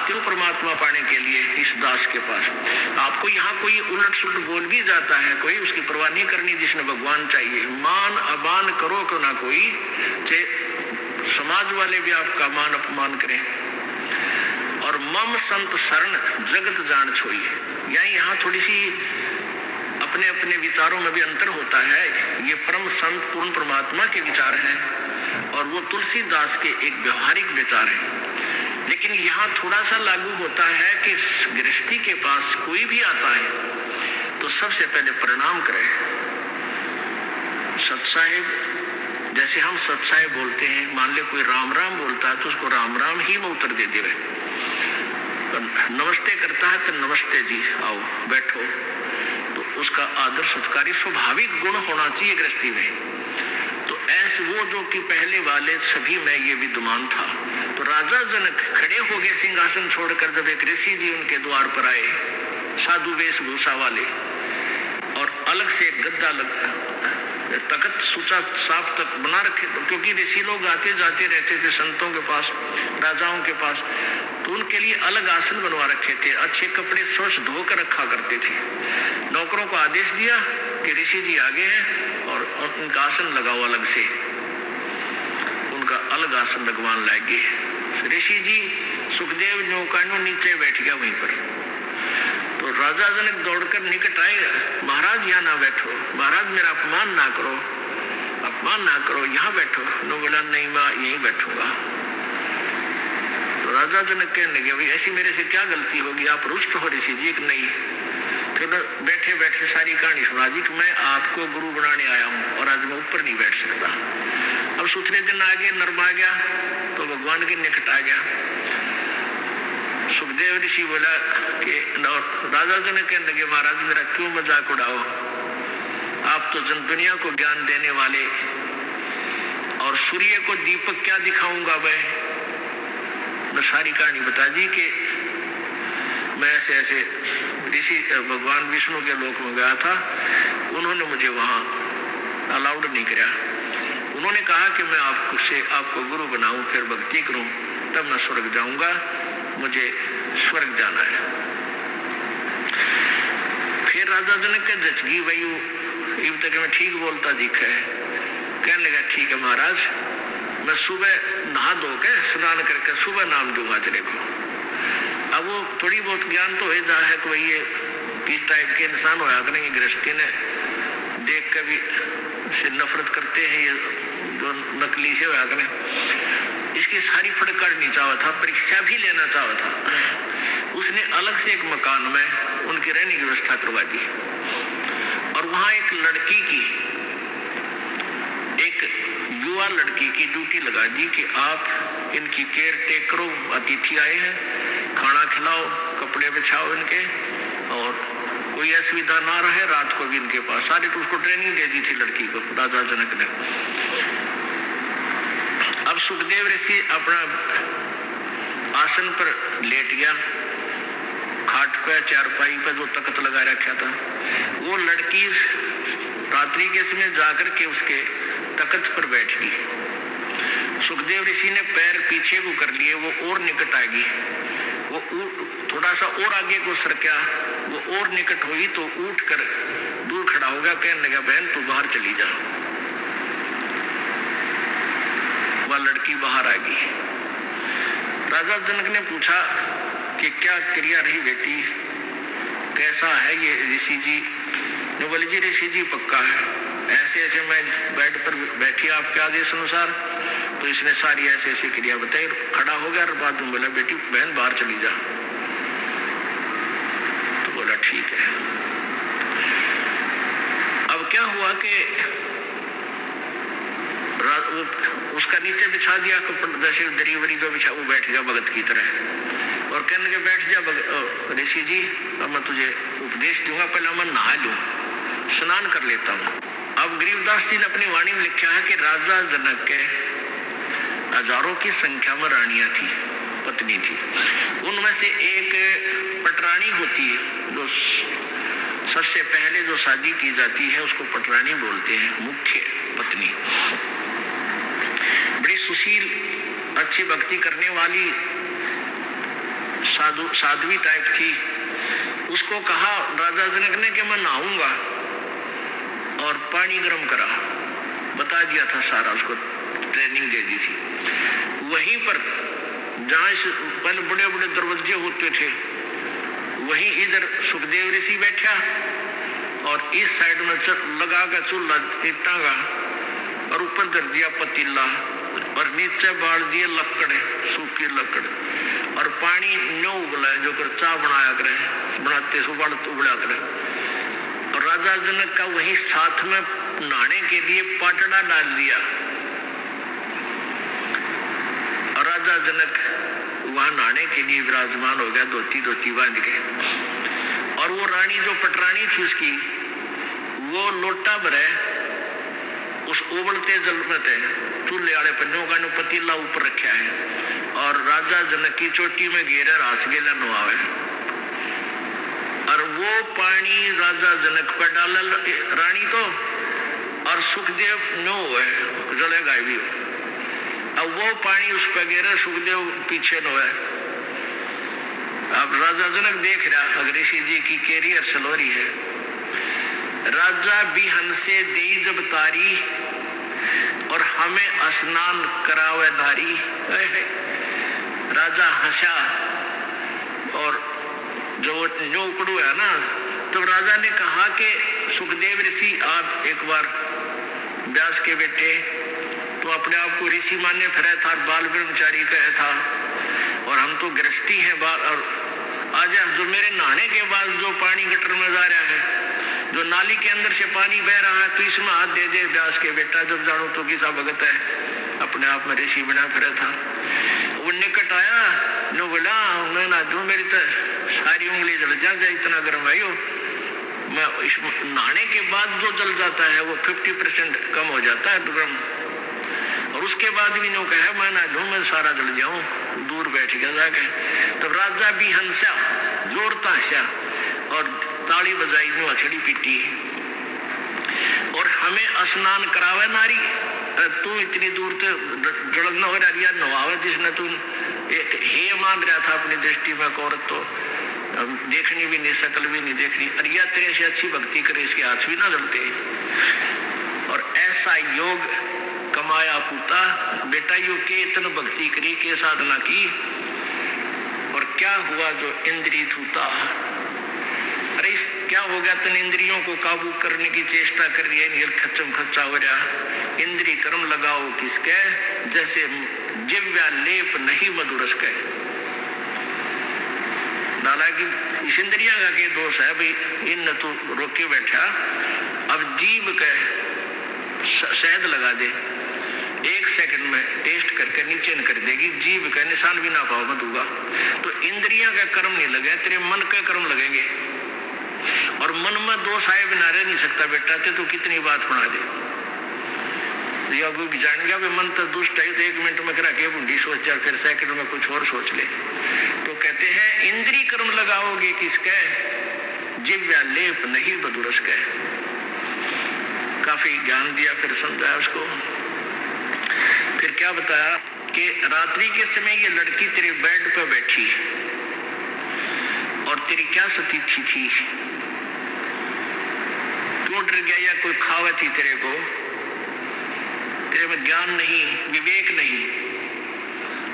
आते हो परमात्मा पाने के लिए इस दास के पास। आपको यहाँ कोई उलट सुलट बोल भी जाता है, कोई उसकी परवाह नहीं करनी, जिसने भगवान चाहिए। मान अमान करो क्यों ना कोई, चाहे समाज वाले भी आपका मान अपमान करें। और मम संत शरण जगत जान छोइए, यहाँ थोड़ी सी अपने अपने विचारों में भी अंतर होता है। ये परम संत पूर्ण परमात्मा के विचार हैं और वो तुलसीदास के एक व्यवहारिक विचार है। लेकिन यहाँ थोड़ा सा लागू होता है कि गृहस्थी के पास कोई भी आता है तो सबसे पहले प्रणाम करें। सत साहेब, जैसे हम सत साहेब बोलते हैं, मान ले कोई राम राम बोलता है तो उसको राम राम ही में उत्तर दे देवे। नमस्ते करता है तो नमस्ते जी, आओ बैठो, तो उसका आदर सत्कारी स्वाभाविक गुण होना चाहिए गृहस्थी में। तो ऐसे वो जो कि पहले वाले सभी में ये विद्यमान था। तो राजा जनक खड़े हो गए सिंहासन छोड़कर, जब एक ऋषि जी उनके द्वार पर आए, साधु वेशभूषा वाले, और अलग से एक गद्दा तख्त सूचा साफ तक बना रखे, क्योंकि ऋषि लोग आते जाते रहते थे संतों के पास, राजाओं के पास, तो उनके लिए अलग आसन बनवा रखे थे। अच्छे कपड़े स्वच्छ धोकर रखा करते थे। नौकरों को आदेश दिया कि ऋषि जी आगे हैं और उनका आसन लगाओ अलग से, उनका अलग आसन लगवान लागे। ऋषि जी सुखदेव नौकानो नीचे बैठ गया वहीं पर। तो राजा जनक दौड़कर निकट आए, महाराज यहाँ ना बैठो, महाराज मेरा अपमान ना करो, अपमान ना करो, यहाँ बैठो। नो बोला नहीं मैं यहीं बैठूंगा। तो राजा जनक कहने लगे, भाई ऐसी मेरे से क्या गलती होगी, आप रुष्ट हो ऋषि जी? नहीं। फिर बैठे बैठे सारी कहानी सुना दी कि मैं आपको गुरु बनाने आया हूँ और आज मैं ऊपर नहीं बैठ सकता। अब सूचने दिन आ गए, नर्म आ गया तो भगवान के निकट आ गया। सुखदेव ऋषि बोला कि राजा जनक कहने लगे, महाराज मेरा क्यों मजाक उड़ाओ, आप तो जन दुनिया को ज्ञान देने वाले, और सूर्य को दीपक क्या दिखाऊंगा मैं सारी कहानी बता दी कि मैं ऐसे ऐसे ऋषि भगवान विष्णु के लोक में गया था, उन्होंने मुझे वहां अलाउड नहीं किया। उन्होंने कहा कि मैं आपको गुरु बनाऊं, फिर भक्ति करूं, तब मैं स्वर्ग जाऊंगा, मुझे स्वर्ग जाना है। फिर राजा जनक के जचगी वही इब तक मैं ठीक बोलता दिखा है। कहने लगा ठीक है महाराज, मैं सुबह नहा धो के स्नान करके सुबह नाम दूंगा तेरे को। अब वो थोड़ी बहुत ज्ञान तो जा है कि ये किस टाइप के इंसान होया करेंगे, गृहस्थी ने देख कर भी से नफरत करते हैं, ये जो नकली से होया करें। इसकी सारी फड़काड़नी चाहा था, परीक्षा भी लेना चाहा था। उसने अलग से एक मकान में उनकी रहने की व्यवस्था करवा दी और वहां एक लड़की की, एक युवा लड़की की ड्यूटी लगा दी कि आप इनकी केयर टेक करो, अतिथि आए हैं, खाना खिलाओ, कपड़े बिछाओ इनके, और कोई असुविधा ना रहे, रात को भी इनके पास। सारी तो उसको ट्रेनिंग दे दी थी लड़की को राजा जनक ने। अब सुखदेव ऋषि अपना आसन पर लेट गया, खाट पे चारपाई पे जो तख्त लगा रखा था। वो लड़की रात्रि के समय जाकर के उसके तख्त पर बैठ गई। सुखदेव ऋषि ने पैर पीछे को कर लिए, वो और निकट आ गई, वो थोड़ा सा और आगे को सरका, वो और निकट हुई तो उठ कर दूर खड़ा हो गया। कहने लगा बहन तू बाहर चली जा। वह लड़की बाहर आ गई। राजा जनक ने पूछा कि क्या क्रिया रही बेटी, कैसा है ये ऋषि जी? ने बोले जी ऋषि जी पक्का है, ऐसे ऐसे मैं बेड पर बैठी आपके आदेश अनुसार, तो इसने सारी ऐसे ऐसी क्रिया बताई। खड़ा हो गया और बाद में बोला बेटी बहन बाहर चली जा। तो बोला ठीक है। अब क्या हुआ कि उसका नीचे बिछा दिया कपड़ा, जैसे दरी वरी जो बिछा, वो बैठ गया भगत की तरह और कहने लगे बैठ जा ऋषि जी, अब मैं तुझे उपदेश दूंगा, पहले मैं नहा लूं, स्नान कर लेता हूँ। अब गरीबदास जी ने अपनी वाणी में लिखा है कि राजा जनक के हजारों की संख्या में रानियां थी, पत्नी थी। उनमें से एक पटरानी होती है, जो सबसे पहले जो शादी की जाती है उसको पटरानी बोलते हैं, मुख्य पत्नी। बड़ी सुशील, अच्छी भक्ति करने वाली, साध्वी टाइप थी, उसको कहा राजा जनक ने कि मैं नहाऊंगा, और पानी गर्म करा, बता दिया था सारा, उसको ट्रेनिंग दे दी थी। वहीं पर जहाँ पहले बड़े बड़े दरवाजे होते थे, वहीं इधर सुखदेव ऋषि बैठा और इस साइड में लगा का चूल्हा ईटा का, और ऊपर धर दिया पतीला और नीचे बाढ़ दिए लकड़, सूखी लकड़, और पानी न्यो उबला जो कर चाय बनाया करे, बनाते उबाल उबला करे। और राजा जनक का वही साथ में नहाने के लिए पाटड़ा डाल दिया, और राजा जनक वहां नहाने के लिए विराजमान हो गया, धोती बांध के। और वो रानी जो पटरानी थी उसकी, वो लोटा भरे उस उबलते जल में थे, चूल्हे वाले पन्नों का पतीला ऊपर रखा है, और राजा जनक की चोटी में घेरा रास गेला नुआवे, और वो पानी राजा जनक पर डाला रानी तो, और सुखदेव नो है जलेगा भी, अब वो पानी उस पर गिरा, सुखदेव पीछे नो है। अब राजा जनक देख रहा ऋषि जी की कैरियर सलोरी है। राजा बिहन से दे जब तारी, और हमें स्नान करावे नारी। राजा हंसा, और जो उपड़ू है ना, तो राजा ने कहा कि सुखदेव ऋषि आप एक बार व्यास के बेटे, तो अपने आप को ऋषि मान्य फिरा था, बाल ब्रह्मचारी कहा था, और हम तो गृहस्थी हैं। और आज जो मेरे नहाने के बाद जो पानी गटर में जा रहा है, जो नाली के अंदर से पानी बह रहा है, तो इसमें हाथ दे दे व्यास के बेटा, जब जानो तो किसा भगत है, अपने आप में ऋषि बना फिरा था। वो निकट आया, नो बोला मैं ना दूं, मेरी तो सारी उंगली जल जाए, इतना गर्म आई हो। मैं इस नहाने के बाद जो जल जाता है वो 50% कम हो जाता है गर्म, और उसके बाद भी नो कहे मैं ना दूं, मैं सारा जल जाऊं, दूर बैठ गया जाके। तब राजा भी हंसा, जोरता हंसा, और ताली बजाई, नो अछड़ी पीटी, और हमें स्नान करावे नारी। तू इतनी दूर से जड़ना हो रहा नवावे, जिसने तू एक हे मान रहा था अपनी दृष्टि में, औरत तो देखनी भी नहीं, शकल भी नहीं देखनी, अरिया तेरे से अच्छी भक्ति करे, इसके हाथ भी ना जलते। और ऐसा योग कमाया पूता, बेटा योग के इतने भक्ति करी, के साधना की, और क्या हुआ जो इंद्री थूता। अरे इस क्या हो गया, तन इंद्रियों को काबू करने की चेष्टा कर रही है, खच्चम खच्चा हो रहा। इंद्री कर्म लगाओ किसके, जैसे जिव्या लेप नहीं मधुरस के। हालांकि इस इंद्रिया का के दोष है भाई, इन तो रोके बैठा, अब जीव के शहद लगा दे, 1 सेकंड में टेस्ट करके नीचे कर देगी, जीव का निशान भी ना पाओ मत होगा। तो इंद्रिया का कर्म नहीं लगे, तेरे मन के कर्म लगेंगे, और मन में दोष आए बिना रह नहीं सकता बेटा, ते तो कितनी बात बना दे। जान गया मन तो दुष्ट है, तो 1 मिनट में करा के बूंदी सोच जा, फिर सेकंड में कुछ और सोच ले। तो कहते हैं इंद्री कर्म लगाओगे किसके, जिव्या लेप नहीं मधुरस के। काफी ज्ञान दिया, फिर समझाया उसको। फिर क्या बताया कि रात्रि के समय ये लड़की तेरे बेड पर बैठी, और तेरी क्या सतीक्षी थी, क्यों डर गया, या कोई खावा थी तेरे को, तेरे में ज्ञान नहीं, विवेक नहीं,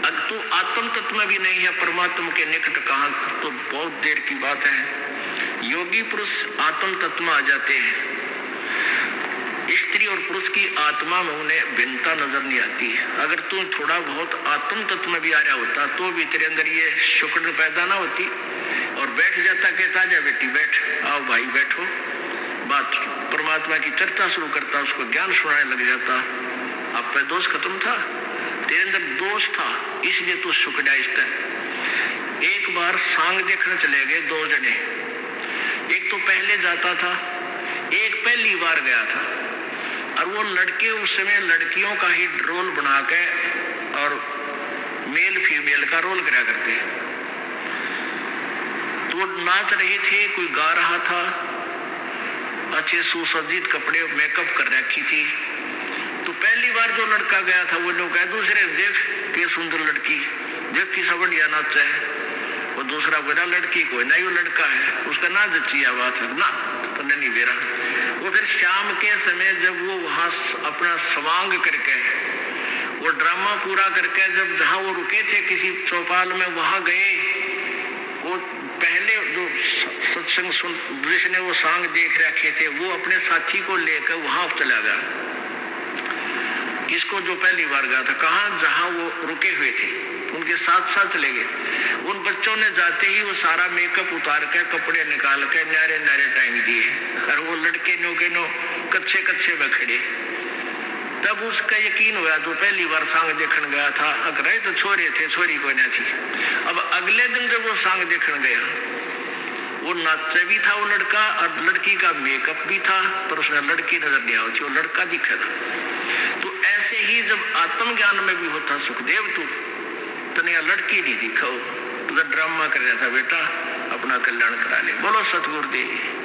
अब तू आत्म तत्व में भी नहीं है, परमात्मा के निकट कहां, तो बहुत देर की बात है। योगी पुरुष आत्म तत्व में आ जाते हैं, स्त्री और पुरुष की आत्मा में उन्हें भिन्नता नजर नहीं आती। अगर तू थोड़ा बहुत आत्म तत्व में भी आ रहा होता, तो भी तेरे अंदर ये शुक्र पैदा ना होती, और बैठ जाता, कहता जा बेटी बैठ, आओ भाई बैठो, बात परमात्मा की चर्चा शुरू करता, उसको ज्ञान सुनाने लग जाता। आप पे दोष खत्म था, तेरे अंदर दोष था, इसलिए तू सुखदायिष्ट है। एक बार सांग देखने चले गए 2 जने, एक तो पहले जाता था, एक पहली बार गया था, और वो लड़के उस समय लड़कियों का ही रोल बना के और मेल फीमेल का रोल करा करते हैं। तो नाच रहे थे, कोई गा रहा था, अच्छे सुसज्जित कपड़े मेकअप कर रखी थी। तो पहली बार जो लड़का गया था वो लोग कहे दूसरे देख के सुंदर लड़की, देख की सब बढ़िया नाच है, वो दूसरा बोला लड़की को ना, यो लड़का है, उसका ना जचिया बात है ना, तो नहीं बेरा। वो फिर शाम के समय जब वो वहां अपना स्वांग करके, वो ड्रामा पूरा करके, जब जहां वो रुके थे किसी चौपाल में, वहां गए, वो पहले जो सत्संग सुन जिसने वो सांग देख रखे थे, वो अपने साथी को लेकर वहां चला गया, किसको जो पहली बार गया था, कहा जहां वो रुके हुए थे, उनके साथ साथ चले गए। उन बच्चों ने जाते ही वो सारा मेकअप उतार कर, कपड़े निकाल कर न्यारे न्यारे टाइम दिए, और वो लड़के नो के नो कच्चे कच्चे में खड़े। तब उसका यकीन हुआ, जो पहली बार सांग देखने गया था, अगर तो छोरे थे, छोरी कोई ना थी। अब अगले दिन जब वो सांग देखने गया, वो नाचे भी था वो लड़का, और लड़की का मेकअप भी था, पर उसने लड़की नजर नहीं आई, वो लड़का दिखा था। तो ऐसे ही जब आत्मज्ञान में भी होता सुखदेव, तनिया लड़की नहीं दिखा, तो ड्रामा कर रहा था, बेटा अपना कल्याण करा ले। बोलो सतगुरुदेव।